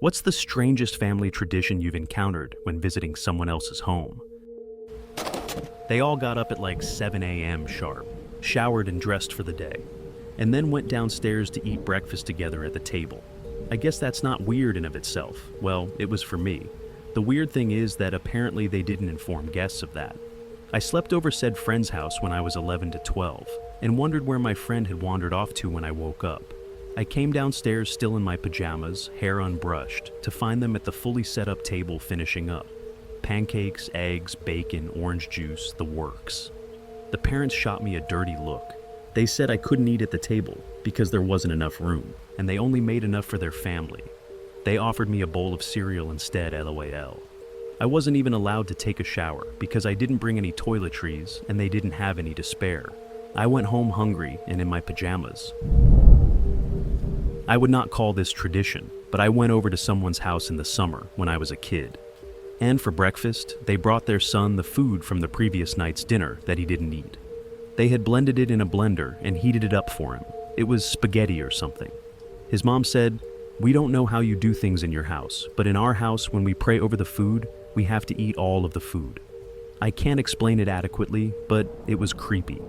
What's the strangest family tradition you've encountered when visiting someone else's home? They all got up at like 7 a.m. sharp, showered and dressed for the day, and then went downstairs to eat breakfast together at the table. I guess that's not weird in of itself. Well, it was for me. The weird thing is that apparently they didn't inform guests of that. I slept over said friend's house when I was 11 to 12, and wondered where my friend had wandered off to when I woke up. I came downstairs still in my pajamas, hair unbrushed, to find them at the fully set up table finishing up. Pancakes, eggs, bacon, orange juice, the works. The parents shot me a dirty look. They said I couldn't eat at the table because there wasn't enough room, and they only made enough for their family. They offered me a bowl of cereal instead, LOL. I wasn't even allowed to take a shower because I didn't bring any toiletries and they didn't have any to spare. I went home hungry and in my pajamas. I would not call this tradition, but I went over to someone's house in the summer when I was a kid. And for breakfast, they brought their son the food from the previous night's dinner that he didn't eat. They had blended it in a blender and heated it up for him. It was spaghetti or something. His mom said, "We don't know how you do things in your house, but in our house, when we pray over the food, we have to eat all of the food." I can't explain it adequately, but it was creepy.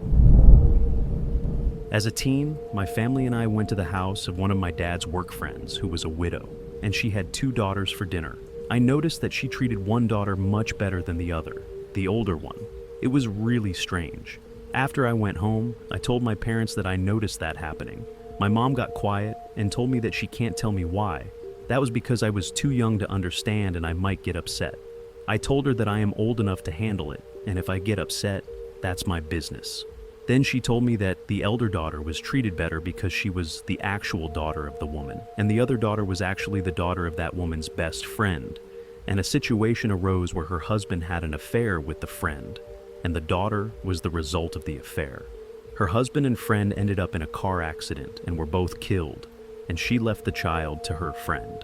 As a teen, my family and I went to the house of one of my dad's work friends who was a widow, and she had 2 daughters for dinner. I noticed that she treated one daughter much better than the other, the older one. It was really strange. After I went home, I told my parents that I noticed that happening. My mom got quiet and told me that she can't tell me why. That was because I was too young to understand and I might get upset. I told her that I am old enough to handle it, and if I get upset, that's my business. Then she told me that the elder daughter was treated better because she was the actual daughter of the woman, and the other daughter was actually the daughter of that woman's best friend. And a situation arose where her husband had an affair with the friend, and the daughter was the result of the affair. Her husband and friend ended up in a car accident and were both killed, and she left the child to her friend.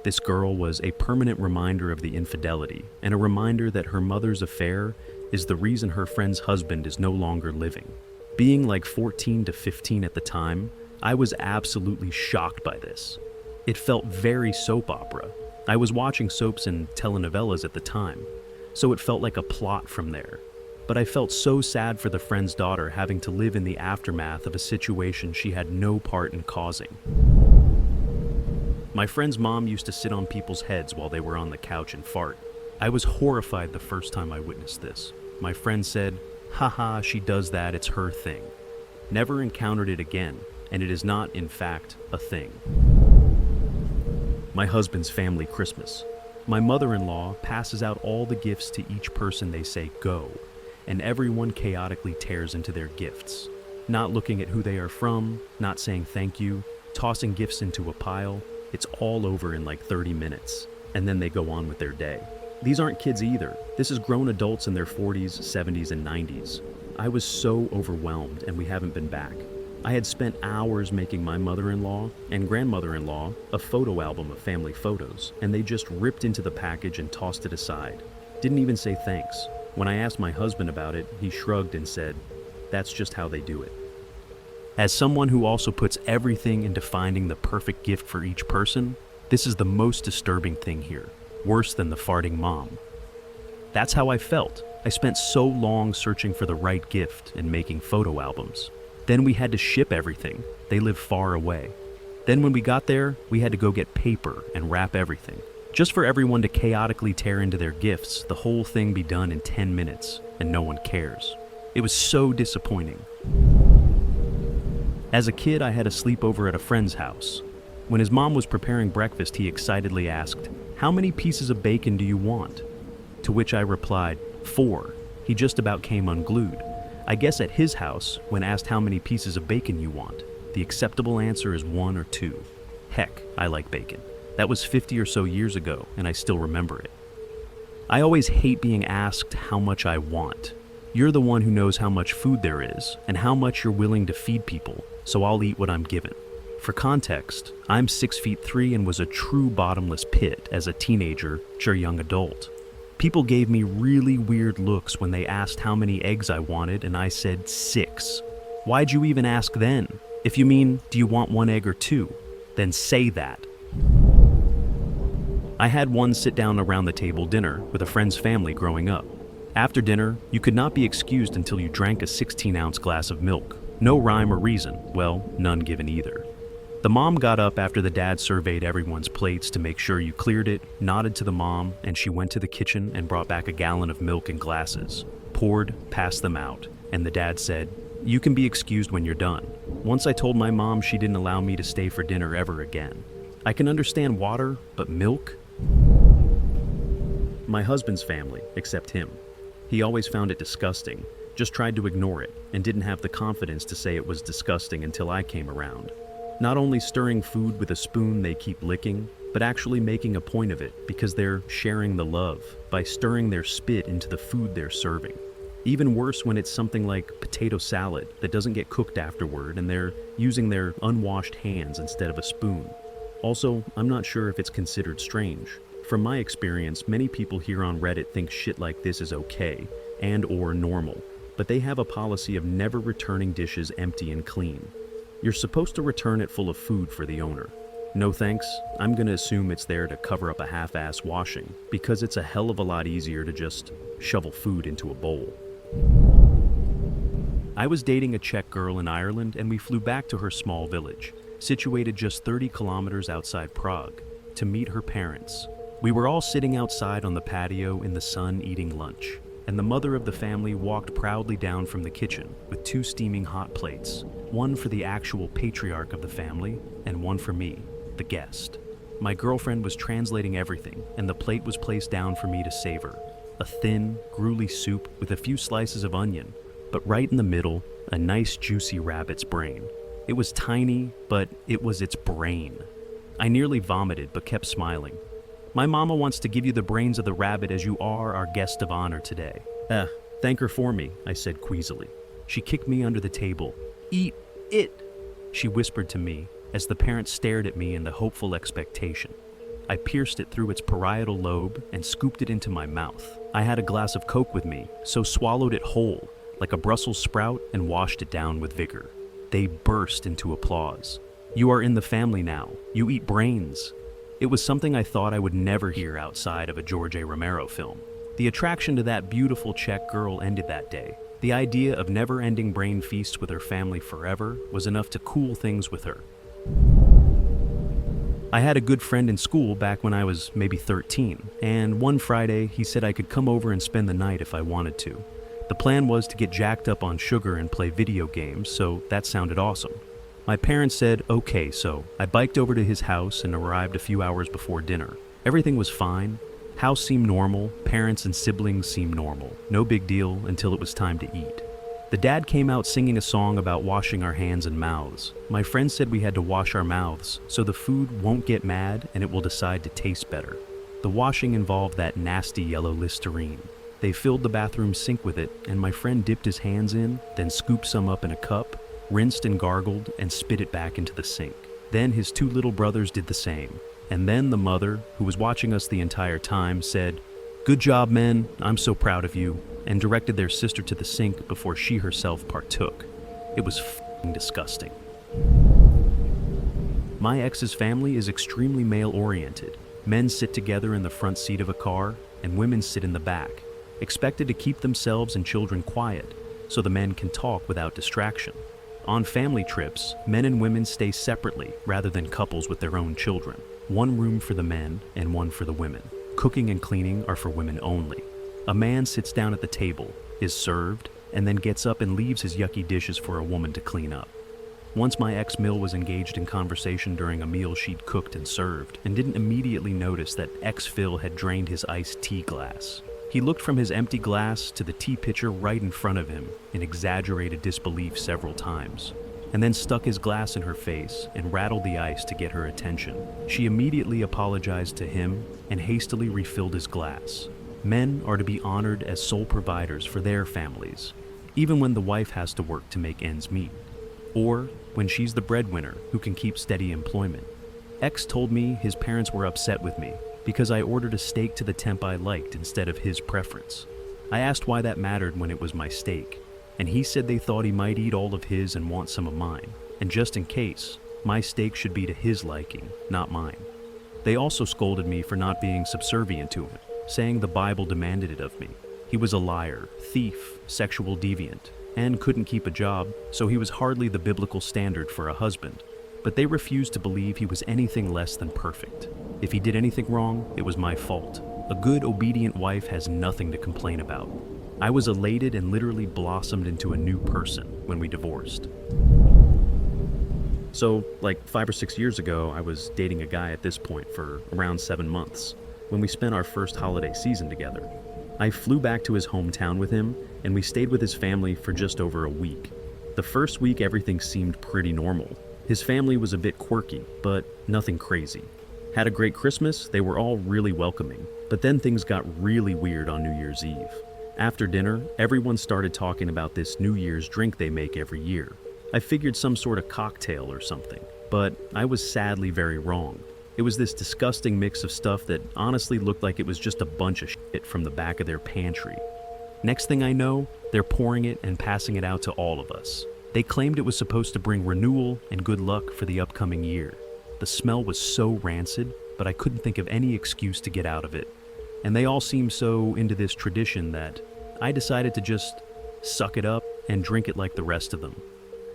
This girl was a permanent reminder of the infidelity, and a reminder that her mother's affair is the reason her friend's husband is no longer living. Being like 14 to 15 at the time, I was absolutely shocked by this. It felt very soap opera. I was watching soaps and telenovelas at the time, so it felt like a plot from there. But I felt so sad for the friend's daughter having to live in the aftermath of a situation she had no part in causing. My friend's mom used to sit on people's heads while they were on the couch and fart. I was horrified the first time I witnessed this. My friend said, "Haha, she does that, it's her thing." Never encountered it again, and it is not, in fact, a thing. My husband's family Christmas. My mother-in-law passes out all the gifts to each person they say go, and everyone chaotically tears into their gifts. Not looking at who they are from, not saying thank you, tossing gifts into a pile. It's all over in like 30 minutes, and then they go on with their day. These aren't kids either. This is grown adults in their 40s, 70s, and 90s. I was so overwhelmed, and we haven't been back. I had spent hours making my mother-in-law and grandmother-in-law a photo album of family photos, and they just ripped into the package and tossed it aside. Didn't even say thanks. When I asked my husband about it, he shrugged and said, "That's just how they do it." As someone who also puts everything into finding the perfect gift for each person, this is the most disturbing thing here. Worse than the farting mom. That's how I felt. I spent so long searching for the right gift and making photo albums. Then we had to ship everything. They live far away. Then when we got there, we had to go get paper and wrap everything. Just for everyone to chaotically tear into their gifts, the whole thing be done in 10 minutes, and no one cares. It was so disappointing. As a kid, I had a sleepover at a friend's house. When his mom was preparing breakfast, he excitedly asked, "How many pieces of bacon do you want?" To which I replied, 4. He just about came unglued. I guess at his house, when asked how many pieces of bacon you want, the acceptable answer is 1 or 2. Heck, I like bacon. That was 50 or so years ago, and I still remember it. I always hate being asked how much I want. You're the one who knows how much food there is, and how much you're willing to feed people, so I'll eat what I'm given. For context, I'm 6'3" and was a true bottomless pit as a teenager or young adult. People gave me really weird looks when they asked how many eggs I wanted, and I said 6. Why'd you even ask then? If you mean, do you want 1 egg or 2? Then say that. I had one sit-down around the table dinner with a friend's family growing up. After dinner, you could not be excused until you drank a 16-ounce glass of milk. No rhyme or reason, well, none given either. The mom got up after the dad surveyed everyone's plates to make sure you cleared it, nodded to the mom, and she went to the kitchen and brought back a gallon of milk in glasses, poured, passed them out, and the dad said, "You can be excused when you're done." Once I told my mom she didn't allow me to stay for dinner ever again. I can understand water, but milk? My husband's family, except him. He always found it disgusting, just tried to ignore it, and didn't have the confidence to say it was disgusting until I came around. Not only stirring food with a spoon they keep licking, but actually making a point of it because they're sharing the love by stirring their spit into the food they're serving. Even worse when it's something like potato salad that doesn't get cooked afterward and they're using their unwashed hands instead of a spoon. Also, I'm not sure if it's considered strange. From my experience, many people here on Reddit think shit like this is okay and or normal, but they have a policy of never returning dishes empty and clean. You're supposed to return it full of food for the owner. No thanks, I'm gonna assume it's there to cover up a half-ass washing, because it's a hell of a lot easier to just shovel food into a bowl. I was dating a Czech girl in Ireland and we flew back to her small village, situated just 30 kilometers outside Prague, to meet her parents. We were all sitting outside on the patio in the sun eating lunch, and the mother of the family walked proudly down from the kitchen with 2 steaming hot plates, one for the actual patriarch of the family and one for me, the guest. My girlfriend was translating everything, and the plate was placed down for me to savor. A thin, gruely soup with a few slices of onion, but right in the middle, a nice juicy rabbit's brain. It was tiny, but it was its brain. I nearly vomited but kept smiling. "My mama wants to give you the brains of the rabbit as you are our guest of honor today." Thank her for me," I said queasily. She kicked me under the table. "Eat it," she whispered to me as the parents stared at me in the hopeful expectation. I pierced it through its parietal lobe and scooped it into my mouth. I had a glass of Coke with me, so swallowed it whole, like a Brussels sprout, and washed it down with vigor. They burst into applause. "You are in the family now. You eat brains." It was something I thought I would never hear outside of a George A. Romero film. The attraction to that beautiful Czech girl ended that day. The idea of never-ending brain feasts with her family forever was enough to cool things with her. I had a good friend in school back when I was maybe 13, and one Friday he said I could come over and spend the night if I wanted to. The plan was to get jacked up on sugar and play video games, so that sounded awesome. My parents said okay, so I biked over to his house and arrived a few hours before dinner. Everything was fine. House seemed normal, parents and siblings seemed normal. No big deal until it was time to eat. The dad came out singing a song about washing our hands and mouths. My friend said we had to wash our mouths so the food won't get mad and it will decide to taste better. The washing involved that nasty yellow Listerine. They filled the bathroom sink with it, and my friend dipped his hands in, then scooped some up in a cup, rinsed and gargled, and spit it back into the sink. Then his 2 little brothers did the same. And then the mother, who was watching us the entire time, said, "Good job, men, I'm so proud of you," and directed their sister to the sink before she herself partook. It was f***ing disgusting. My ex's family is extremely male-oriented. Men sit together in the front seat of a car, and women sit in the back, expected to keep themselves and children quiet, so the men can talk without distraction. On family trips, men and women stay separately rather than couples with their own children. One room for the men and one for the women. Cooking and cleaning are for women only. A man sits down at the table, is served, and then gets up and leaves his yucky dishes for a woman to clean up. Once my ex-Mill was engaged in conversation during a meal she'd cooked and served, and didn't immediately notice that ex-Phil had drained his iced tea glass. He looked from his empty glass to the tea pitcher right in front of him in exaggerated disbelief several times, and then stuck his glass in her face and rattled the ice to get her attention. She immediately apologized to him and hastily refilled his glass. Men are to be honored as sole providers for their families, even when the wife has to work to make ends meet, or when she's the breadwinner who can keep steady employment. X told me his parents were upset with me because I ordered a steak to the temp I liked instead of his preference. I asked why that mattered when it was my steak, and he said they thought he might eat all of his and want some of mine, and just in case, my steak should be to his liking, not mine. They also scolded me for not being subservient to him, saying the Bible demanded it of me. He was a liar, thief, sexual deviant, and couldn't keep a job, so he was hardly the biblical standard for a husband. But they refused to believe he was anything less than perfect. If he did anything wrong, it was my fault. A good, obedient wife has nothing to complain about. I was elated and literally blossomed into a new person when we divorced. So, like 5 or 6 years ago, I was dating a guy at this point for around 7 months, when we spent our first holiday season together. I flew back to his hometown with him, and we stayed with his family for just over a week. The first week, everything seemed pretty normal. His family was a bit quirky, but nothing crazy. Had a great Christmas, they were all really welcoming, but then things got really weird on New Year's Eve. After dinner, everyone started talking about this New Year's drink they make every year. I figured some sort of cocktail or something, but I was sadly very wrong. It was this disgusting mix of stuff that honestly looked like it was just a bunch of shit from the back of their pantry. Next thing I know, they're pouring it and passing it out to all of us. They claimed it was supposed to bring renewal and good luck for the upcoming year. The smell was so rancid, but I couldn't think of any excuse to get out of it. And they all seemed so into this tradition that I decided to just suck it up and drink it like the rest of them.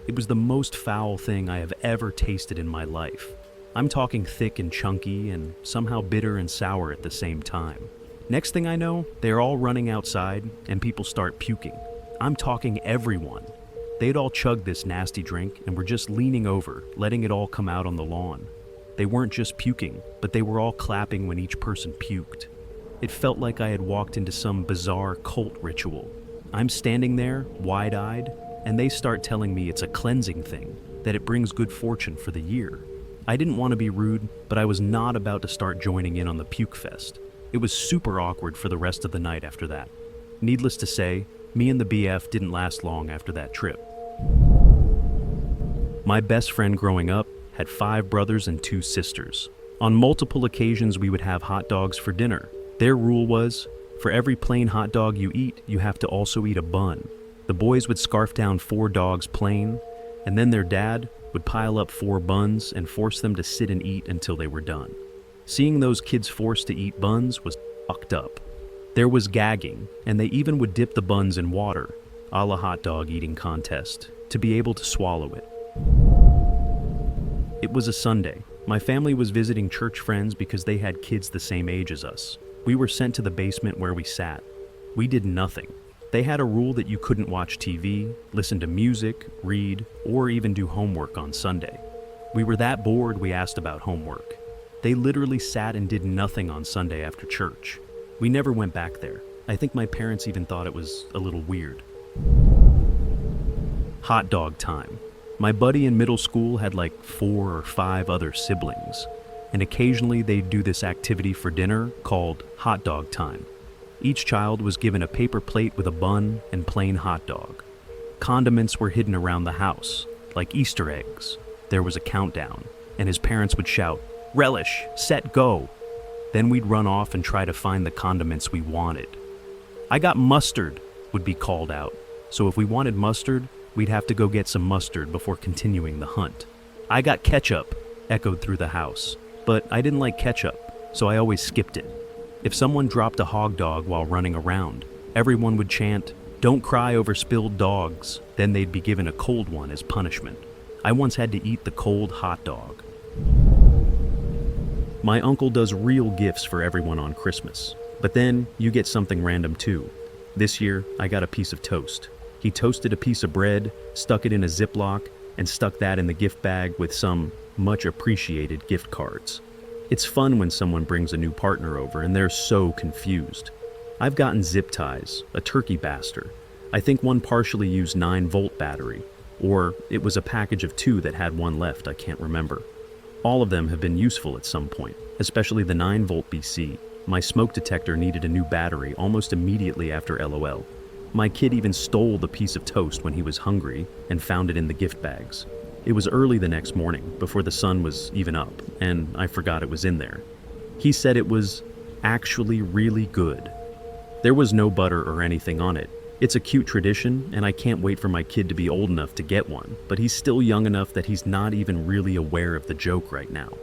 It was the most foul thing I have ever tasted in my life. I'm talking thick and chunky and somehow bitter and sour at the same time. Next thing I know, they're all running outside and people start puking. I'm talking everyone. They'd all chugged this nasty drink and were just leaning over, letting it all come out on the lawn. They weren't just puking, but they were all clapping when each person puked. It felt like I had walked into some bizarre cult ritual. I'm standing there, wide-eyed, and they start telling me it's a cleansing thing, that it brings good fortune for the year. I didn't want to be rude, but I was not about to start joining in on the puke fest. It was super awkward for the rest of the night after that. Needless to say, me and the BF didn't last long after that trip. My best friend growing up had 5 brothers and 2 sisters. On multiple occasions, we would have hot dogs for dinner. Their rule was, for every plain hot dog you eat, you have to also eat a bun. The boys would scarf down 4 dogs plain, and then their dad would pile up 4 buns and force them to sit and eat until they were done. Seeing those kids forced to eat buns was fucked up. There was gagging, and they even would dip the buns in water, a la hot dog eating contest, to be able to swallow it. It was a Sunday. My family was visiting church friends because they had kids the same age as us. We were sent to the basement where we sat. We did nothing. They had a rule that you couldn't watch TV, listen to music, read, or even do homework on Sunday. We were that bored we asked about homework. They literally sat and did nothing on Sunday after church. We never went back there. I think my parents even thought it was a little weird. Hot dog time. My buddy in middle school had like 4 or 5 other siblings, and occasionally they'd do this activity for dinner called hot dog time. Each child was given a paper plate with a bun and plain hot dog. Condiments were hidden around the house, like Easter eggs. There was a countdown, and his parents would shout, "Relish, set, go." Then we'd run off and try to find the condiments we wanted. "I got mustard," would be called out. So if we wanted mustard, we'd have to go get some mustard before continuing the hunt. "I got ketchup," echoed through the house. But I didn't like ketchup, so I always skipped it. If someone dropped a hog dog while running around, everyone would chant, "Don't cry over spilled dogs." Then they'd be given a cold one as punishment. I once had to eat the cold hot dog. My uncle does real gifts for everyone on Christmas, but then you get something random too. This year, I got a piece of toast. He toasted a piece of bread, stuck it in a Ziploc, and stuck that in the gift bag with some much appreciated gift cards. It's fun when someone brings a new partner over and they're so confused. I've gotten zip ties, a turkey baster. I think one partially used 9-volt battery, or it was a package of 2 that had 1 left, I can't remember. All of them have been useful at some point, especially the 9-volt BC. My smoke detector needed a new battery almost immediately after LOL. My kid even stole the piece of toast when he was hungry and found it in the gift bags. It was early the next morning, before the sun was even up, and I forgot it was in there. He said it was actually really good. There was no butter or anything on it. It's a cute tradition, and I can't wait for my kid to be old enough to get one, but he's still young enough that he's not even really aware of the joke right now.